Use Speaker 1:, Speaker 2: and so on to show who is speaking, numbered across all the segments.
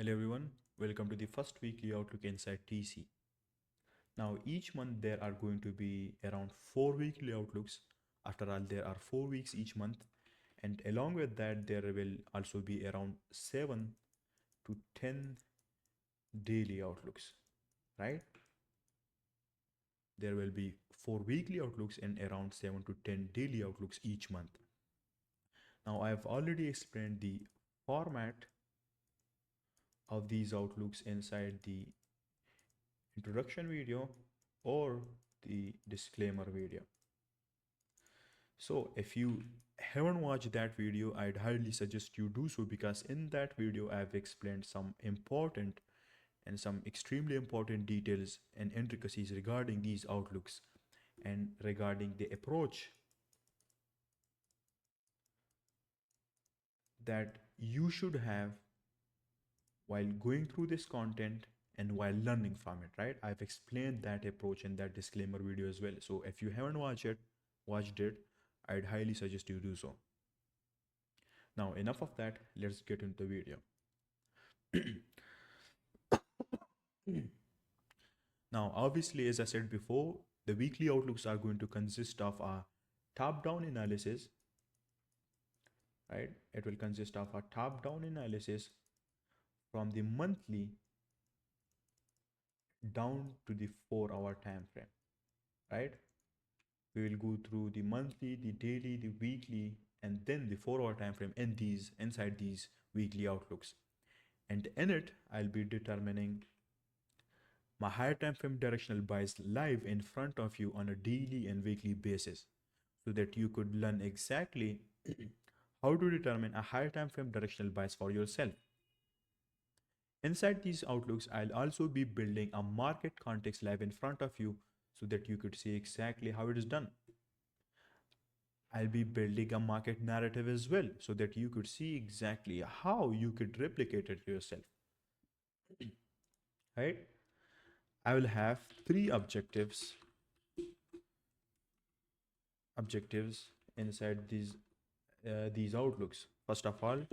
Speaker 1: Hello everyone, welcome to the first weekly outlook inside TC. Now each month there are going to be around 4 weekly outlooks. After all, there are 4 weeks each month, and along with that there will also be around 7 to 10 daily outlooks, right? There will be 4 weekly outlooks and around 7 to 10 daily outlooks each month. Now I have already explained the format of these outlooks inside the introduction video or the disclaimer video. So if you haven't watched that video, I'd highly suggest you do so, because in that video I've explained some important and some extremely important details and intricacies regarding these outlooks and regarding the approach that you should have while going through this content and while learning from it, right? I've explained that approach in that disclaimer video as well. So if you haven't watched it, I'd highly suggest you do so. Now, enough of that, let's get into the video. Now, obviously, as I said before, the weekly outlooks are going to consist of a top-down analysis, right? It will consist of a top-down analysis from the monthly down to the 4 hour time frame, right? We will go through the monthly, the daily, the weekly, and then the 4 hour time frame in these inside these weekly outlooks. And in it, I'll be determining my higher time frame directional buys live in front of you on a daily and weekly basis, so that you could learn exactly how to determine a higher time frame directional bias for yourself. Inside these outlooks, I'll also be building a market context live in front of you so that you could see exactly how it is done. I'll be building a market narrative as well so that you could see exactly how you could replicate it yourself. Right? I will have three objectives inside these outlooks. First of all,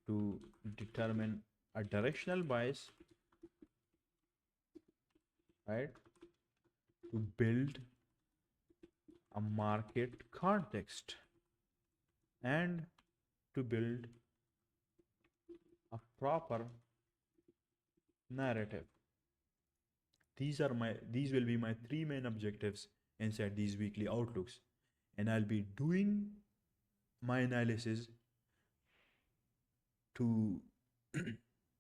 Speaker 1: to determine a directional bias, right? To build a market context and to build a proper narrative. These will be my three main objectives inside these weekly outlooks, and I'll be doing my analysis to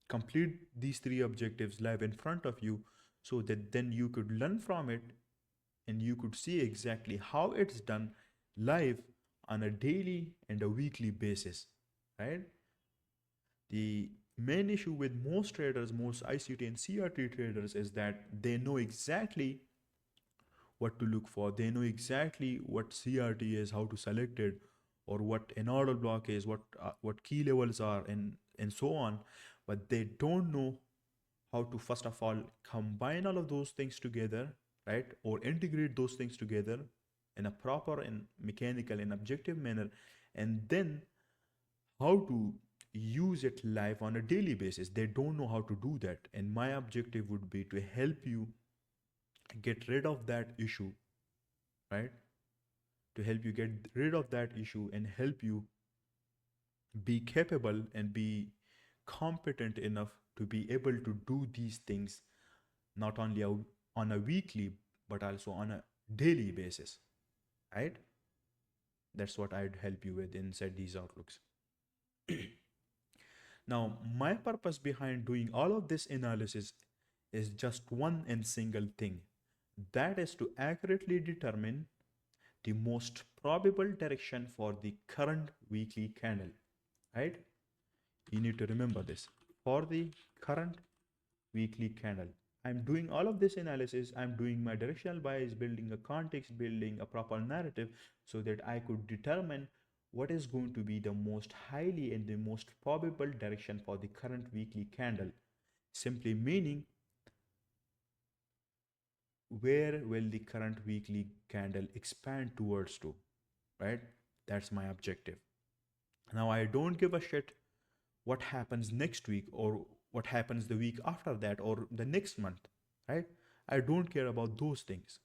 Speaker 1: complete these three objectives live in front of you, so that then you could learn from it and you could see exactly how it's done live on a daily and a weekly basis, right? The main issue with most traders, most ICT and CRT traders, is that they know exactly what to look for. They know exactly what CRT is, how to select it, or what an order block is, what key levels are, and so on. But they don't know how to first of all combine all of those things together, right, or integrate those things together in a proper and mechanical and objective manner, and then how to use it live on a daily basis. They don't know how to do that, and my objective would be to help you get rid of that issue, right? To help you get rid of that issue and help you be capable and be competent enough to be able to do these things not only on a weekly but also on a daily basis, right? That's what I'd help you with inside these outlooks. Now, my purpose behind doing all of this analysis is just one and single thing, that is to accurately determine the most probable direction for the current weekly candle, right? You need to remember this. For the current weekly candle, I'm doing all of this analysis. I'm doing my directional bias, building a context, building a proper narrative so that I could determine what is going to be the most highly and the most probable direction for the current weekly candle. Simply meaning, where will the current weekly candle expand towards to, right? That's my objective. Now, I don't give a shit what happens next week or what happens the week after that or the next month, right? I don't care about those things.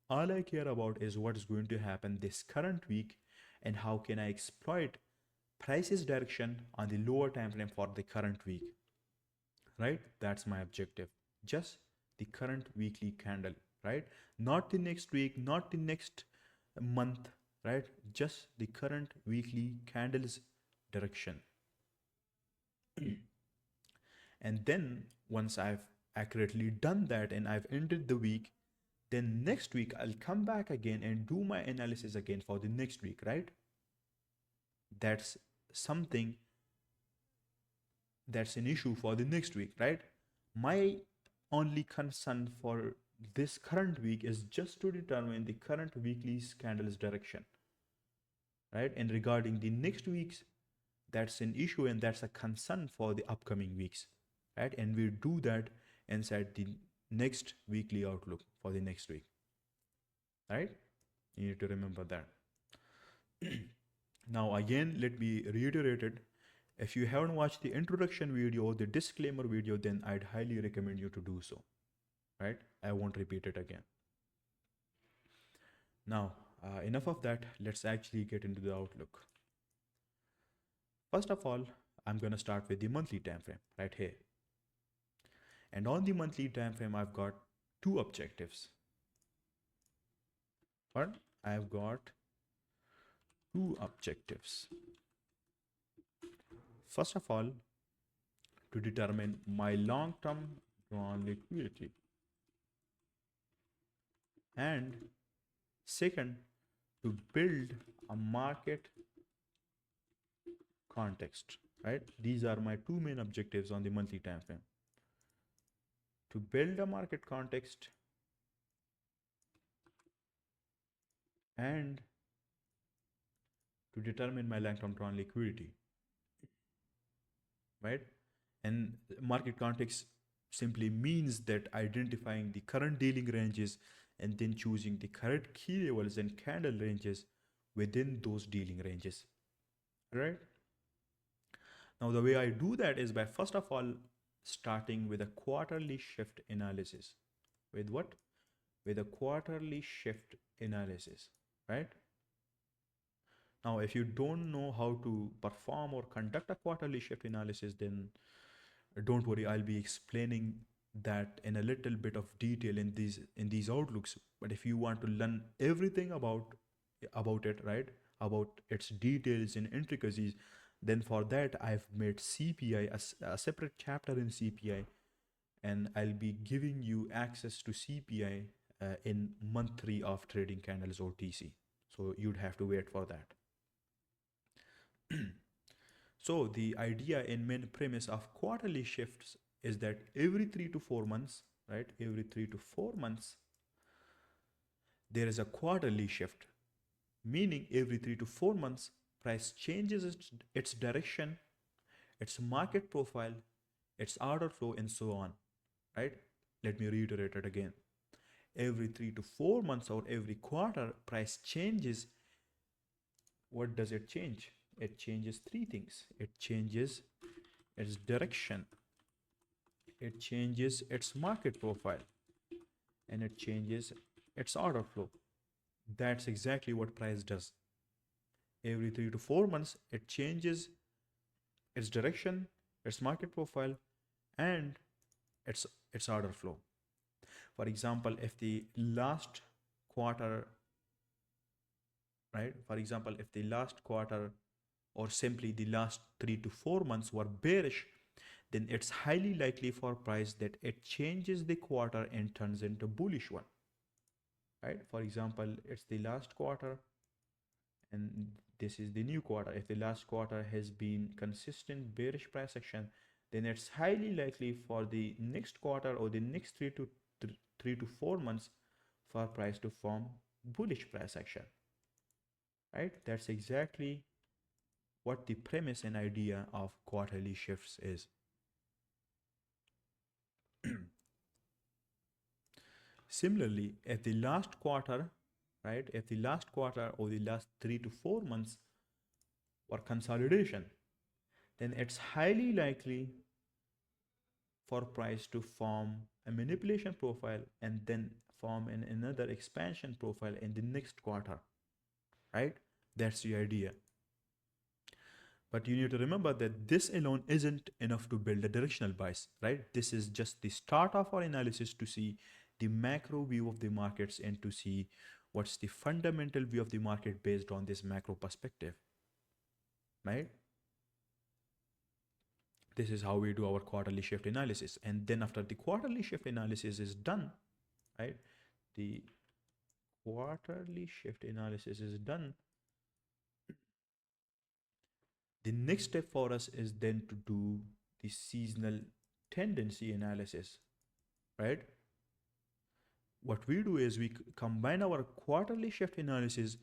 Speaker 1: All I care about is what is going to happen this current week and how can I exploit prices direction on the lower time frame for the current week, right? That's my objective. Just the current weekly candle, right? Not the next week, not the next month, right? Just the current weekly candles direction. And then once I've accurately done that and I've ended the week, then next week I'll come back again and do my analysis again for the next week, right? That's something that's an issue for the next week, right? My only concern for this current week is just to determine the current weekly candles direction, right? And regarding the next week's, that's an issue and that's a concern for the upcoming weeks, right? And we do that inside the next weekly outlook for the next week, right? You need to remember that. Now, again, let me reiterate it. If you haven't watched the introduction video or the disclaimer video, then I'd highly recommend you to do so, right? I won't repeat it again. Now, enough of that. Let's actually get into the outlook. First of all, I'm going to start with the monthly time frame right here. And on the monthly time frame, I've got two objectives. But I've got two objectives. First of all, to determine my long-term drawn liquidity. And second, to build a market context, right? These are my two main objectives on the monthly time frame. To build a market context and to determine my long-term drawn liquidity, right? And market context simply means that identifying the current dealing ranges and then choosing the correct key levels and candle ranges within those dealing ranges, right? Now, the way I do that is by first of all starting with a quarterly shift analysis. With what? With a quarterly shift analysis, right? Now, if you don't know how to perform or conduct a quarterly shift analysis, then don't worry, I'll be explaining that in a little bit of detail in these outlooks. But if you want to learn everything about it, right, about its details and intricacies, then for that I've made CPI a separate chapter in CPI, and I'll be giving you access to CPI in month 3 of Trading Candles OTC. So you'd have to wait for that. So the idea and main premise of quarterly shifts is that every 3 to 4 months, right? Every 3 to 4 months, there is a quarterly shift, meaning every 3 to 4 months, price changes its direction, its market profile, its order flow, and so on, right? Let me reiterate it again. Every 3 to 4 months or every quarter, price changes. What does it change? It changes three things. It changes its direction, it changes its market profile, and it changes its order flow. That's exactly what price does. Every 3 to 4 months, it changes its direction, its market profile, and its order flow. For example, if the last quarter, right? For example, if the last quarter or simply the last 3 to 4 months were bearish, then it's highly likely for price that it changes the quarter and turns into bullish one, right? For example, it's the last quarter and this is the new quarter. If the last quarter has been consistent bearish price action, then it's highly likely for the next quarter or the next 3 to 4 months for price to form bullish price action, right? That's exactly what the premise and idea of quarterly shifts is. Similarly, if the last quarter, right, if the last quarter or the last 3 to 4 months were consolidation, then it's highly likely for price to form a manipulation profile and then form another expansion profile in the next quarter, right? That's the idea. But you need to remember that this alone isn't enough to build a directional bias, right? This is just the start of our analysis to see the macro view of the markets and to see what's the fundamental view of the market based on this macro perspective, right? This is how we do our quarterly shift analysis. And then after the quarterly shift analysis is done, right? The quarterly shift analysis is done. The next step for us is then to do the seasonal tendency analysis, right? What we do is we combine our quarterly shift analysis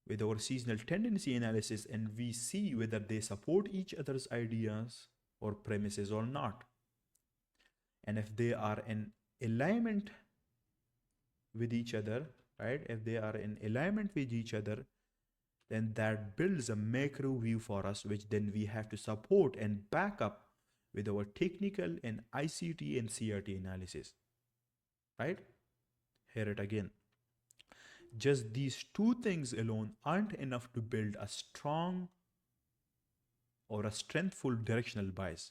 Speaker 1: with our seasonal tendency analysis and we see whether they support each other's ideas or premises or not. And if they are in alignment with each other, right? If they are in alignment with each other, then that builds a macro view for us, which then we have to support and back up with our technical and ICT and CRT analysis, right? Hear it again. Just these two things alone aren't enough to build a strong or a strengthful directional bias.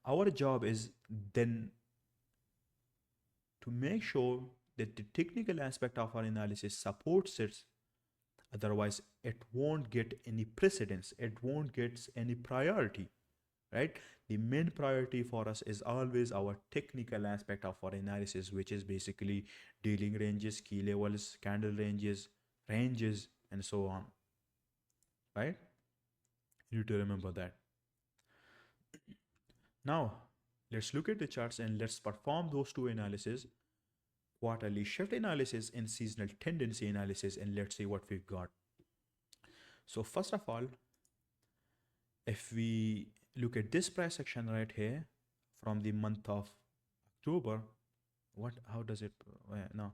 Speaker 1: Our job is then to make sure that the technical aspect of our analysis supports it. Otherwise, it won't get any precedence, it won't get any priority, right? The main priority for us is always our technical aspect of our analysis, which is basically dealing ranges, key levels, candle ranges, and so on, right? You need to remember that. Now, let's look at the charts and let's perform those two analyses, quarterly shift analysis and seasonal tendency analysis, and let's see what we've got. So first of all, if we look at this price action right here from the month of October, how does it, no,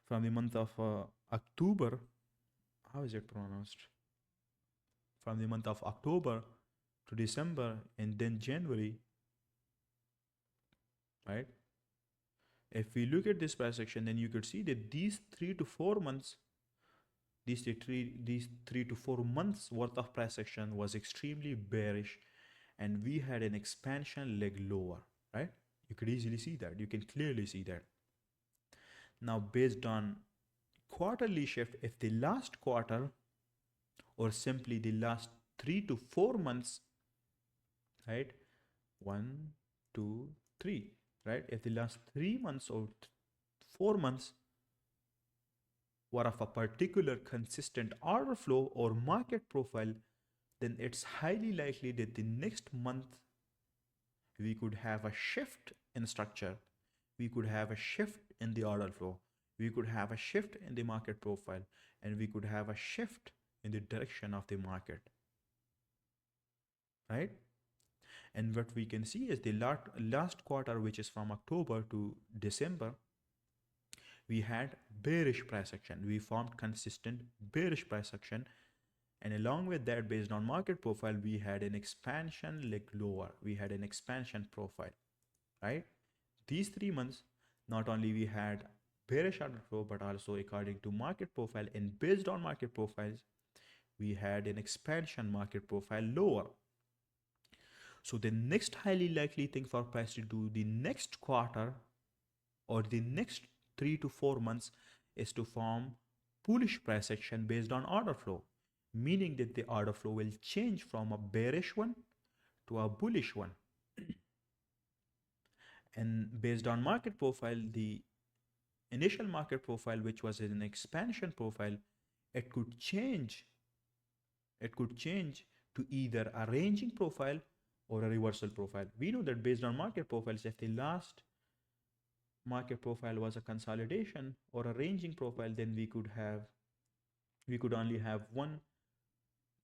Speaker 1: from the month of October, how is it pronounced? From the month of October to December and then January, right? If we look at this price action, then you could see that these 3 to 4 months, these 3 to 4 months worth of price action was extremely bearish, and we had an expansion leg lower, right? You could easily see that. You can clearly see that. Now, based on quarterly shift, if the last quarter or simply the last 3 to 4 months, right? 1, 2, 3, right? If the last 3 months or 4 months were of a particular consistent order flow or market profile, then it's highly likely that the next month we could have a shift in structure, we could have a shift in the order flow, we could have a shift in the market profile, and we could have a shift in the direction of the market, right? And what we can see is the last quarter, which is from October to December, we had bearish price action. We formed consistent bearish price action. And along with that, based on market profile, we had an expansion leg lower. We had an expansion profile, right? These 3 months, not only we had bearish order flow, but also according to market profile and based on market profiles, we had an expansion market profile lower. So the next highly likely thing for price to do the next quarter or the next 3 to 4 months is to form bullish price action based on order flow, meaning that the order flow will change from a bearish one to a bullish one. And based on market profile, the initial market profile, which was an expansion profile, it could change to either a ranging profile or a reversal profile. We know that based on market profiles, if the last market profile was a consolidation or a ranging profile, then we could only have one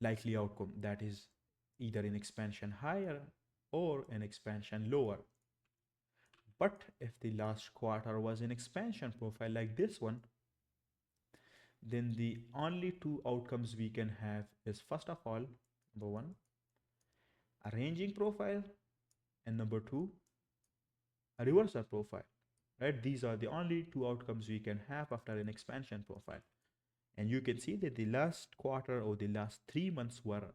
Speaker 1: likely outcome, that is either an expansion higher or an expansion lower. But if the last quarter was an expansion profile like this one, then the only two outcomes we can have is, first of all, number one, a ranging profile, and number two, a reversal profile, right? These are the only two outcomes we can have after an expansion profile. And you can see that the last quarter or the last 3 months were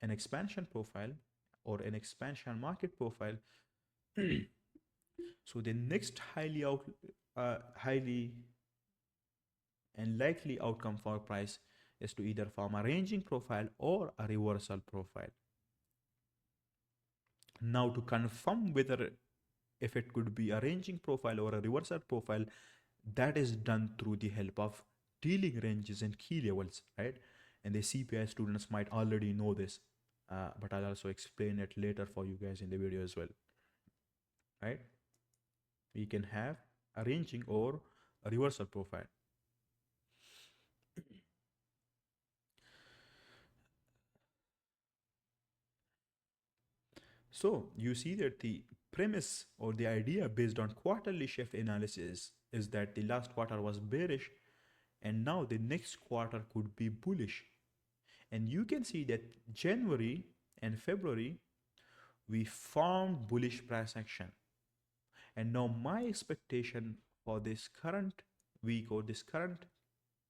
Speaker 1: an expansion profile or an expansion market profile. So the next highly and likely outcome for price is to either form a ranging profile or a reversal profile. Now, to confirm whether if it could be a ranging profile or a reversal profile, that is done through the help of dealing ranges and key levels, right? And the CPI students might already know this, but I'll also explain it later for you guys in the video as well, right? We can have a ranging or a reversal profile. So you see that the premise or the idea based on quarterly shift analysis is that the last quarter was bearish and now the next quarter could be bullish. And you can see that January and February we formed bullish price action. And now my expectation for this current week or this current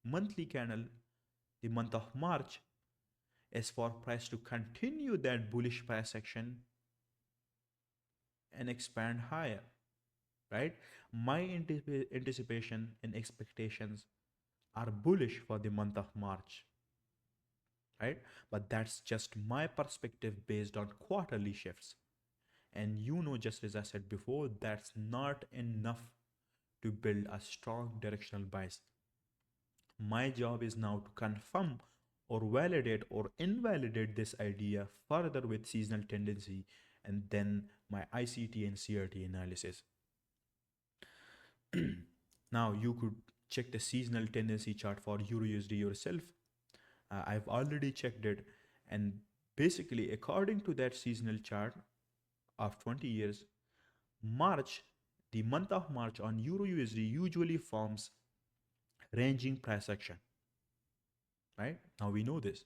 Speaker 1: monthly candle, the month of March, is for price to continue that bullish price action and expand higher, right? My anticipation and expectations are bullish for the month of March, right? But that's just my perspective based on quarterly shifts. And you know, just as I said before, that's not enough to build a strong directional bias. My job is now to confirm or validate or invalidate this idea further with seasonal tendency and then my ICT and CRT analysis. Now you could check the seasonal tendency chart for EURUSD yourself. I've already checked it, and basically according to that seasonal chart of 20 years, March, the month of March on EURUSD usually forms ranging price action, right? Now we know this.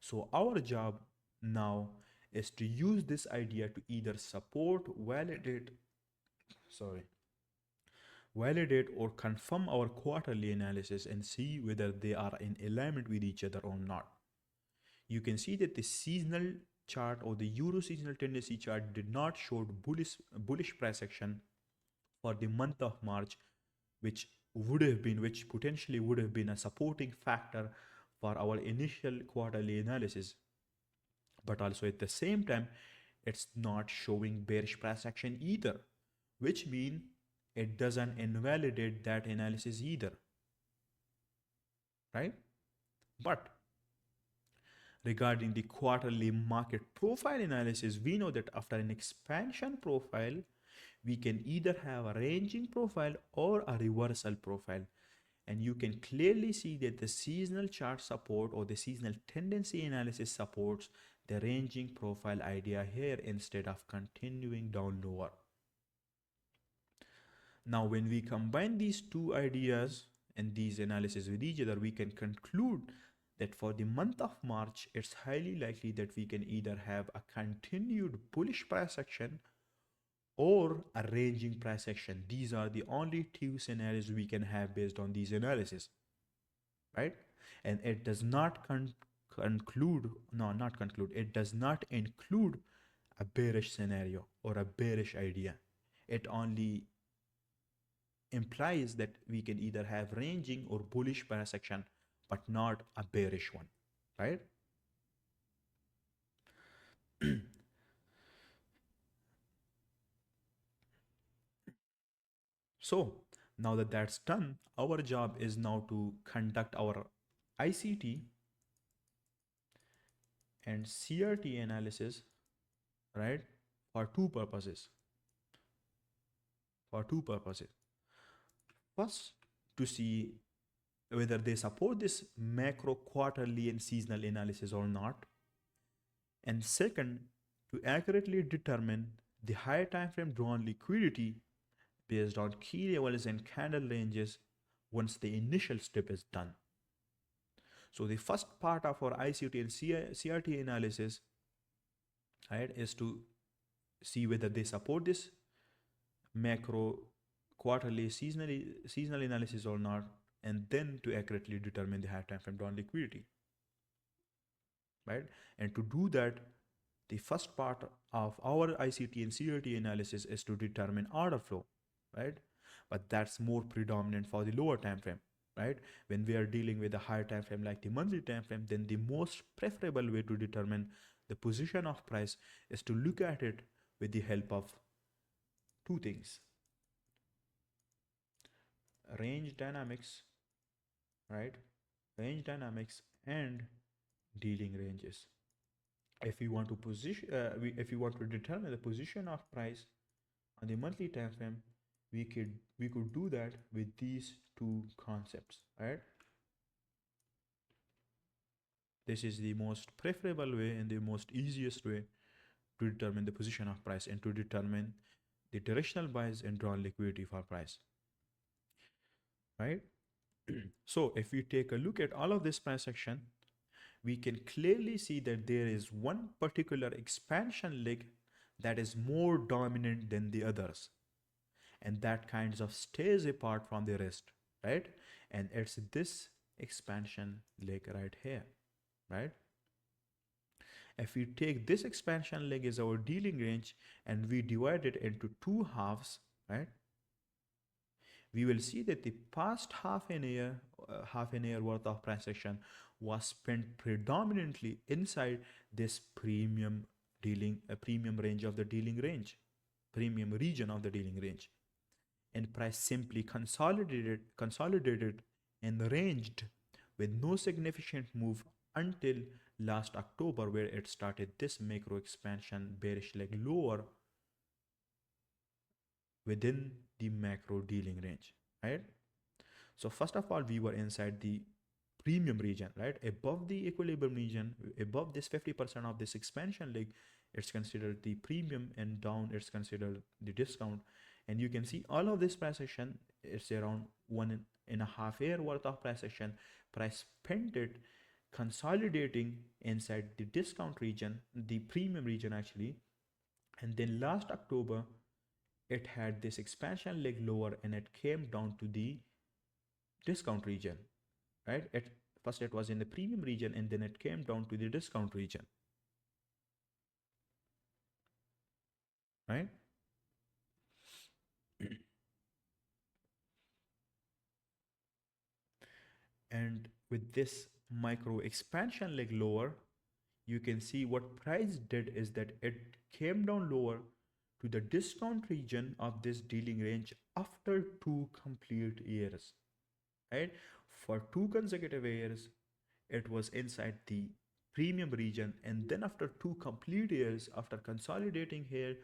Speaker 1: So our job now is to use this idea to either support, validate or confirm our quarterly analysis and see whether they are in alignment with each other or not. You can see that the seasonal chart or the Euro seasonal tendency chart did not show bullish price action for the month of March, which potentially would have been a supporting factor for our initial quarterly analysis. But also at the same time, it's not showing bearish price action either, which means it doesn't invalidate that analysis either, right? But regarding the quarterly market profile analysis, we know that after an expansion profile, we can either have a ranging profile or a reversal profile. And you can clearly see that the seasonal chart support or the seasonal tendency analysis supports the ranging profile idea here instead of continuing down lower. Now, when we combine these two ideas and these analyses with each other, we can conclude that for the month of March, it's highly likely that we can either have a continued bullish price action or a ranging price action. These are the only two scenarios we can have based on these analysis, right? And it does not it does not include a bearish scenario or a bearish idea. It only implies that we can either have ranging or bullish price action, but not a bearish one, right? So now that that's done, our job is now to conduct our ICT and CRT analysis, right? For two purposes. First, to see whether they support this macro, quarterly, and seasonal analysis or not. And second, to accurately determine the higher time frame drawn liquidity based on key levels and candle ranges once the initial step is done. So the first part of our ICT and CRT analysis, right, is to see whether they support this macro, quarterly, seasonal analysis or not, and then to accurately determine the high time frame drawn liquidity, right? And to do that, the first part of our ICT and CRT analysis is to determine order flow, right? But that's more predominant for the lower time frame, right? When we are dealing with a higher time frame like the monthly time frame, then the most preferable way to determine the position of price is to look at it with the help of two things: range dynamics, right? Range dynamics and dealing ranges. If you want to if you want to determine the position of price on the monthly time frame, we could do that with these two concepts, right? This is the most preferable way and the most easiest way to determine the position of price and to determine the directional bias and drawn liquidity for price, right? So if we take a look at all of this price action, we can clearly see that there is one particular expansion leg that is more dominant than the others, and that kinds of stays apart from the rest, right? And it's this expansion leg right here, right? If we take this expansion leg as our dealing range and we divide it into two halves, right, we will see that the past half an year worth of price action was spent predominantly inside this premium range of the dealing range, premium region of the dealing range, and price simply consolidated and ranged with no significant move until last October, where it started this macro expansion bearish leg lower within the macro dealing range, right? So first of all, we were inside the premium region, right? Above the equilibrium region, above this 50% of this expansion leg, it's considered the premium, and down it's considered the discount. And you can see all of this price action, it's around 1.5 year worth of price action. Price spent it consolidating inside the discount region, the premium region actually. And then last October, it had this expansion leg lower and it came down to the discount region, right? First it was in the premium region and then it came down to the discount region, right? And with this micro expansion leg lower, you can see what price did is that it came down lower to the discount region of this dealing range after 2 complete years, right? For 2 consecutive years, it was inside the premium region, and then after 2 complete years, after consolidating here,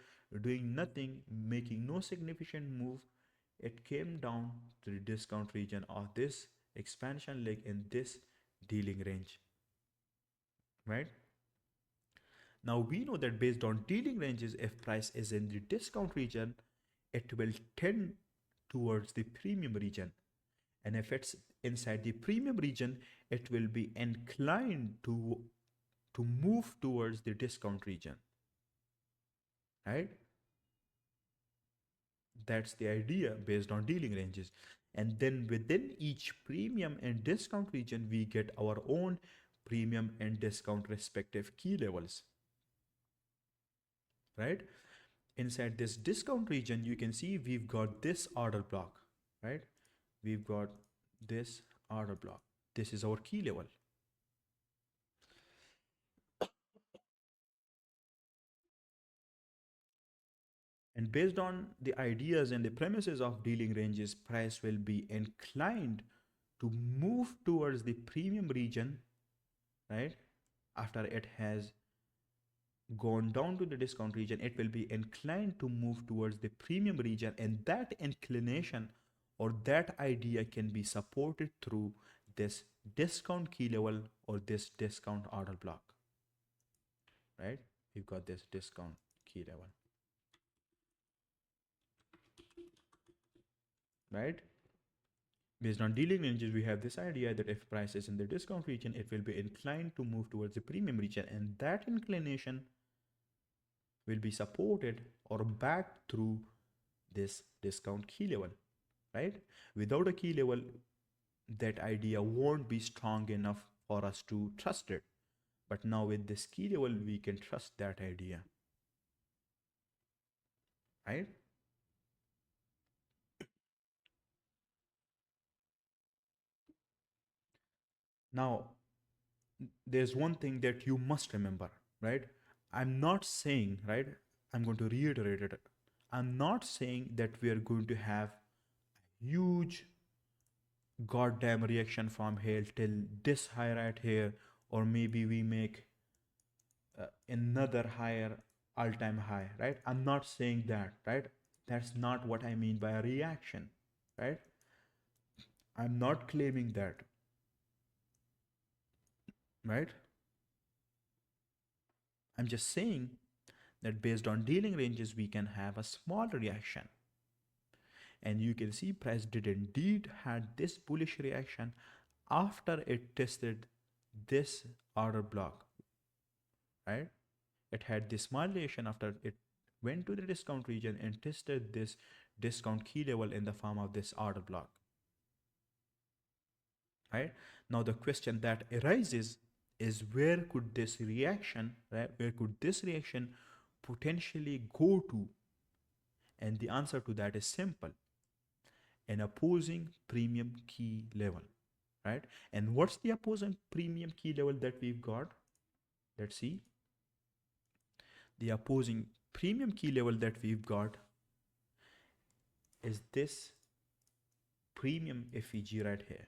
Speaker 1: doing nothing, making no significant move, it came down to the discount region of this expansion leg in this dealing range, right? Now we know that based on dealing ranges, if price is in the discount region, it will tend towards the premium region. And if it's inside the premium region, it will be inclined to move towards the discount region, right? That's the idea based on dealing ranges. And then within each premium and discount region, we get our own premium and discount respective key levels, right? Inside this discount region, you can see we've got this order block, right? We've got this order block. This is our key level. And based on the ideas and the premises of dealing ranges, price will be inclined to move towards the premium region, right? After it has gone down to the discount region, it will be inclined to move towards the premium region, and that inclination or that idea can be supported through this discount key level or this discount order block, right? We've got this discount key level, right? Based on dealing ranges, we have this idea that if price is in the discount region, it will be inclined to move towards the premium region, and that inclination will be supported or backed through this discount key level, right? Without a key level, that idea won't be strong enough for us to trust it. But now with this key level, we can trust that idea, right? Now, there's one thing that you must remember, right? I'm not saying, right? I'm going to reiterate it. I'm not saying that we are going to have huge goddamn reaction from here till this high right here, or maybe we make another higher all-time high, right? I'm not saying that, right? That's not what I mean by a reaction, right? I'm not claiming that, right? I'm just saying that based on dealing ranges, we can have a small reaction. And you can see price did indeed had this bullish reaction after it tested this order block, right? It had this small reaction after it went to the discount region and tested this discount key level in the form of this order block, right? Now the question that arises is where could this reaction, right? Where could this reaction potentially go to? And the answer to that is simple: an opposing premium key level, right? And what's the opposing premium key level that we've got? Let's see. The opposing premium key level that we've got is this premium FEG right here.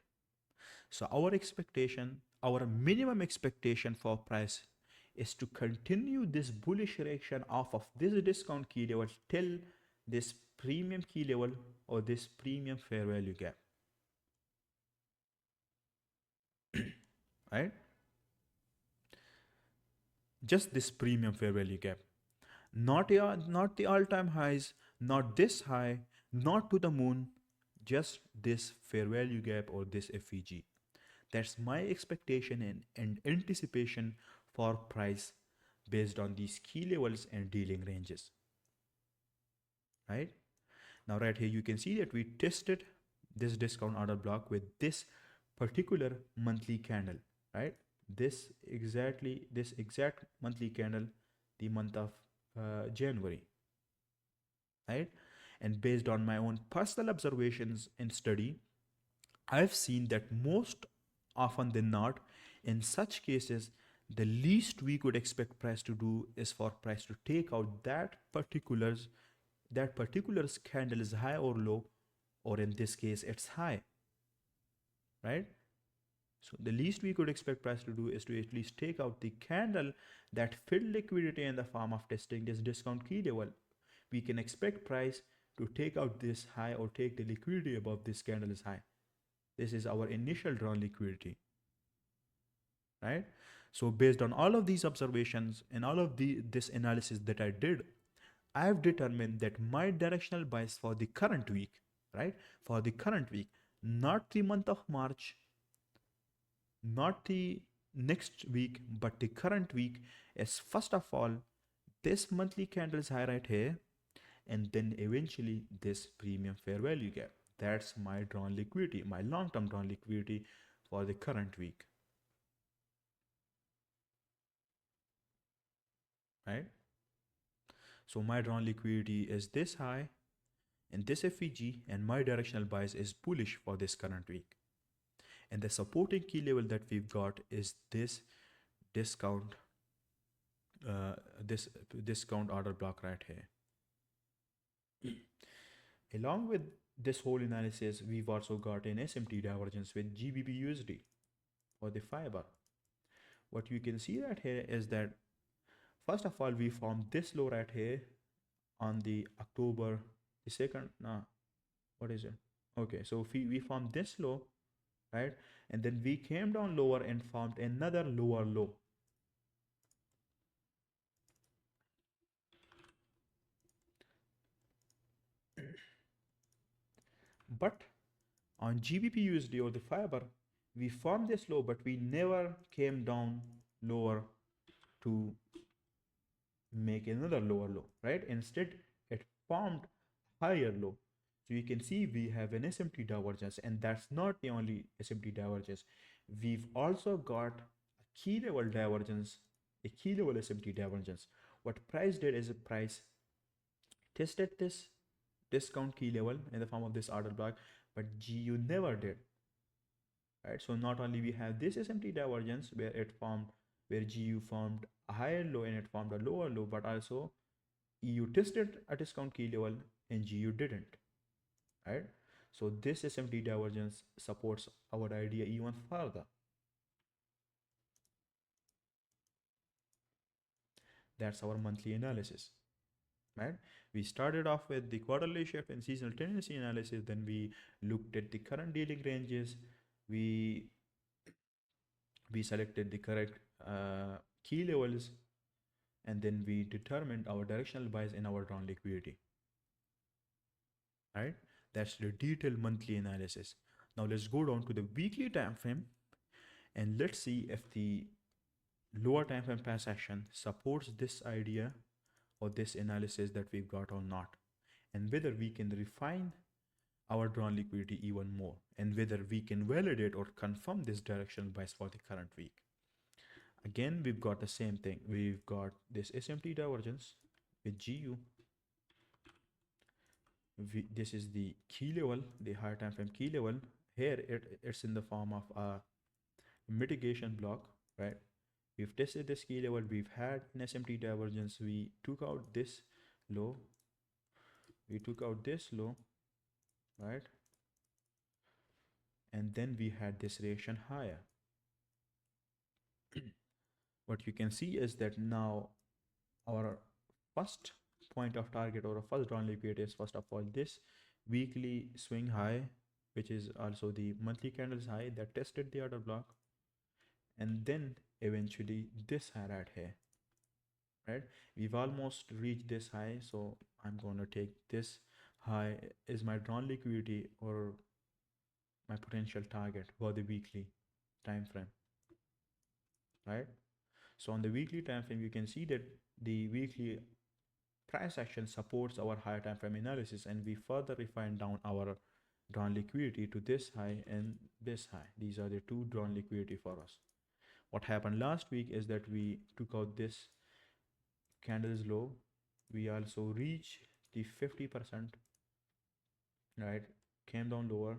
Speaker 1: So our expectation, our minimum expectation for price is to continue this bullish reaction off of this discount key level till this premium key level or this premium fair value gap, right? Just this premium fair value gap, not the all-time highs, not this high, not to the moon, just this fair value gap or this FEG. That's my expectation and anticipation for price based on these key levels and dealing ranges, right? Now right here you can see that we tested this discount order block with this particular monthly candle, right? This exact monthly candle, the month of January, right? And based on my own personal observations and study, I've seen that most often than not, in such cases, the least we could expect price to do is for price to take out that particular candle is high or low, or in this case, it's high, right? So the least we could expect price to do is to at least take out the candle that filled liquidity in the form of testing this discount key level. We can expect price to take out this high or take the liquidity above this candle is high. This is our initial drawn liquidity, right? So based on all of these observations and all of this analysis that I did, I have determined that my directional bias for the current week, right? For the current week, not the month of March, not the next week, but the current week is first of all this monthly candle's high right here, and then eventually this premium fair value gap. That's my drawn liquidity, my long-term drawn liquidity for the current week, right? So my drawn liquidity is this high in this FEG, and my directional bias is bullish for this current week. And the supporting key level that we've got is this discount, this discount order block right here. Along with this whole analysis, we've also got an SMT divergence with GBP USD for the fiber. What you can see right here is that first of all, we formed this low right here on the October the 2nd. No, what is it? Okay, so we formed this low, right? And then we came down lower and formed another lower low. But on GBP USD or the fiber, we formed this low, but we never came down lower to make another lower low, right? Instead, it formed higher low. So you can see we have an SMT divergence, and that's not the only SMT divergence. We've also got a key level divergence, a key level SMT divergence. What price did is a price tested this discount key level in the form of this order block, but GU never did, right? So not only we have this SMT divergence where GU formed a higher low and it formed a lower low, but also EU tested a discount key level and GU didn't, right? So this SMT divergence supports our idea even further. That's our monthly analysis, right? We started off with the quarterly shift and seasonal tendency analysis. Then we looked at the current dealing ranges. We we selected the correct key levels, and then we determined our directional bias in our drawn liquidity, right? That's the detailed monthly analysis. Now let's go down to the weekly time frame and let's see if the lower time frame price action supports this idea or this analysis that we've got or not, and whether we can refine our drawn liquidity even more, and whether we can validate or confirm this directional bias for the current week. Again, we've got the same thing. We've got this SMT divergence with GU. This is the key level, the higher time frame key level. Here it's in the form of a mitigation block, right? We've tested this key level. We've had an SMT divergence. We took out this low. We took out this low, right? And then we had this reaction higher. What you can see is that now our first point of target or a first drawn liquidity is first of all this weekly swing high, which is also the monthly candles high that tested the order block, and then eventually this high right here, right? We've almost reached this high, so I'm going to take this high is my drawn liquidity or my potential target for the weekly time frame, right? So on the weekly time frame, you can see that the weekly price action supports our higher time frame analysis, and we further refine down our drawn liquidity to this high and this high. These are the two drawn liquidity for us. What happened last week is that we took out this candles low. We also reached the 50%, right? Came down lower,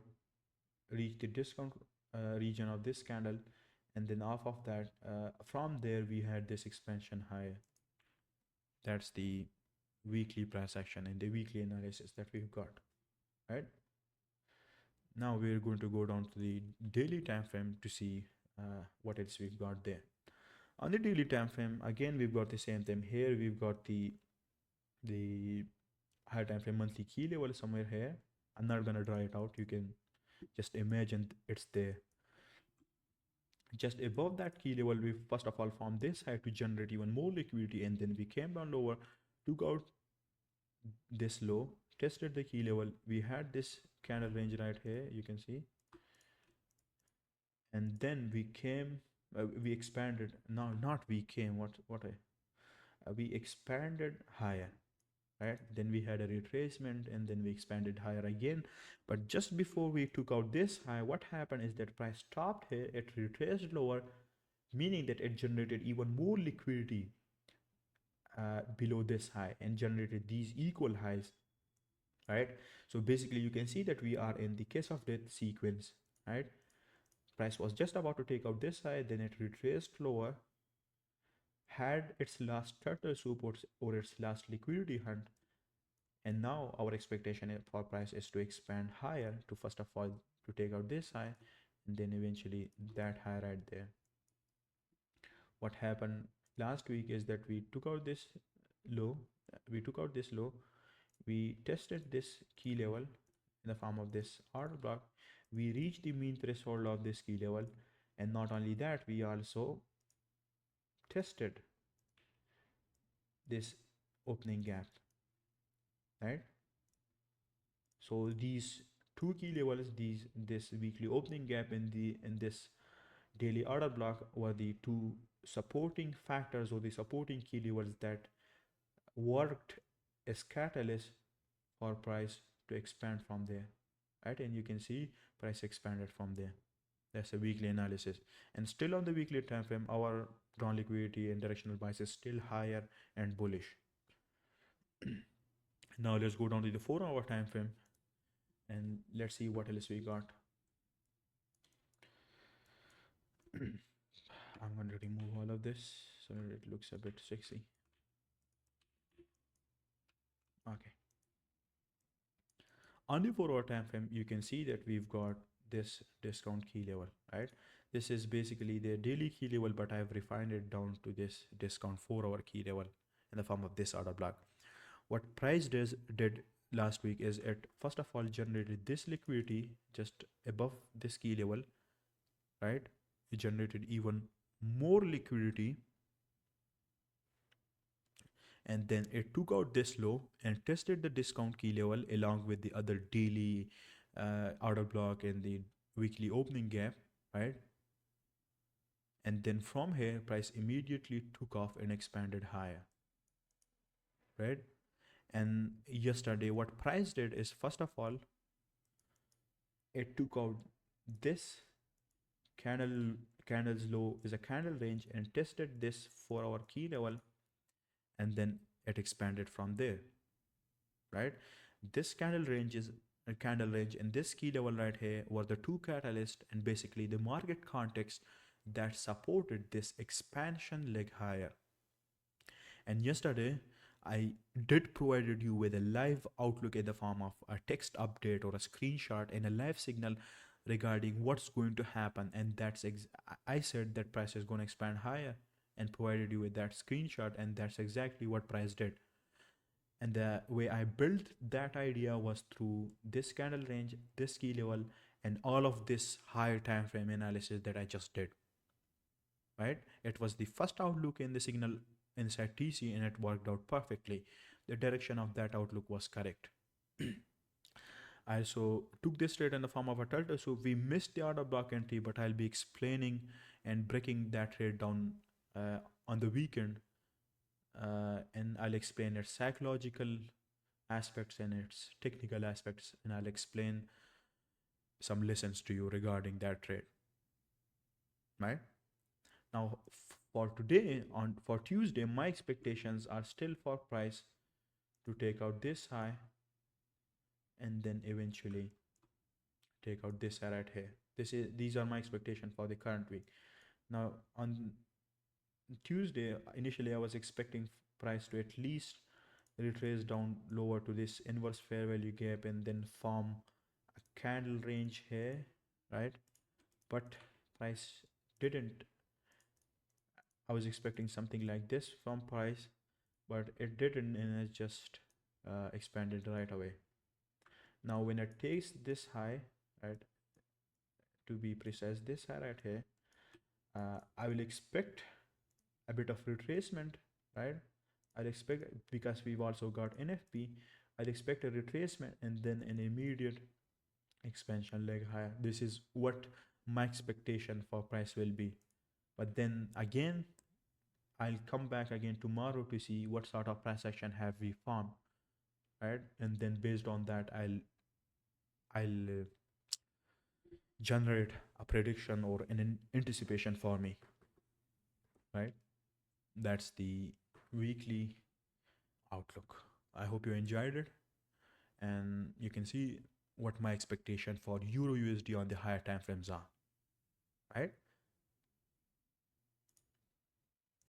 Speaker 1: reached the discount region of this candle, and then off of that, from there we had this expansion high. That's the weekly price action and the weekly analysis that we've got, right? Now we're going to go down to the daily time frame to see what else we've got there. On the daily time frame, again we've got the same thing. Here we've got the higher time frame monthly key level somewhere here. I'm not gonna draw it out. You can just imagine it's there. Just above that key level, we first of all formed this high to generate even more liquidity, and then we came down lower, took out this low, tested the key level. We had this candle range right here, you can see, and then we expanded. No, not we came. We expanded higher, right? Then we had a retracement, and then we expanded higher again. But just before we took out this high, what happened is that price stopped here. It retraced lower, meaning that it generated even more liquidity below this high and generated these equal highs, right? So basically you can see that we are in the case of death sequence, right? Price was just about to take out this high, then it retraced lower, had its last turtle soup or its last liquidity hunt, and now our expectation for price is to expand higher to first of all to take out this high and then eventually that high right there. What happened last week is that we took out this low, we tested this key level in the form of this order block. We reached the mean threshold of this key level, and not only that, we also tested this opening gap, right? So these two key levels, this weekly opening gap in this daily order block were the two supporting factors or the supporting key levels that worked as catalysts for price to expand from there, right? And you can see price expanded from there. That's a weekly analysis. And still on the weekly time frame, our ground liquidity and directional bias is still higher and bullish. Now let's go down to the 4-hour time frame and let's see what else we got. I'm going to remove all of this so it looks a bit sexy. Okay. On the 4-hour time frame, you can see that we've got this discount key level, right? This is basically the daily key level, but I've refined it down to this discount 4-hour key level in the form of this order block. What price did last week is it first of all generated this liquidity just above this key level, right? It generated even more liquidity, and then it took out this low and tested the discount key level along with the other daily order block and the weekly opening gap, right? And then from here price immediately took off and expanded higher, right? And yesterday what price did is first of all it took out this candle's low is a candle range and tested this 4-hour key level, and then it expanded from there, right? This candle range is a candle range and this key level right here were the two catalysts and basically the market context that supported this expansion leg higher. And yesterday I did provided you with a live outlook in the form of a text update or a screenshot and a live signal regarding what's going to happen, and I said that price is going to expand higher and provided you with that screenshot, and that's exactly what price did. And the way I built that idea was through this candle range, this key level, and all of this higher time frame analysis that I just did, right? It was the first outlook in the signal inside TC and it worked out perfectly. The direction of that outlook was correct. I also took this trade in the form of a turtle, so we missed the order block entry, but I'll be explaining and breaking that trade down on the weekend, and I'll explain its psychological aspects and its technical aspects, and I'll explain some lessons to you regarding that trade, right? Now for today, for Tuesday, my expectations are still for price to take out this high and then eventually take out this right here. These are my expectations for the current week. Now on Tuesday, initially I was expecting price to at least retrace down lower to this inverse fair value gap and then form a candle range here, right? But price didn't. I was expecting something like this from price, but it didn't, and it just expanded right away. Now when it takes this high, right, to be precise, this high right here, I will expect a bit of retracement, right? I'll expect, because we've also got NFP, I'll expect a retracement and then an immediate expansion leg higher. This is what my expectation for price will be. But then again, I'll come back again tomorrow to see what sort of price action have we formed, right? And then based on that, I'll generate a prediction or an anticipation for me, right? That's the weekly outlook. I hope you enjoyed it, and you can see what my expectation for Euro USD on the higher time frames are, right?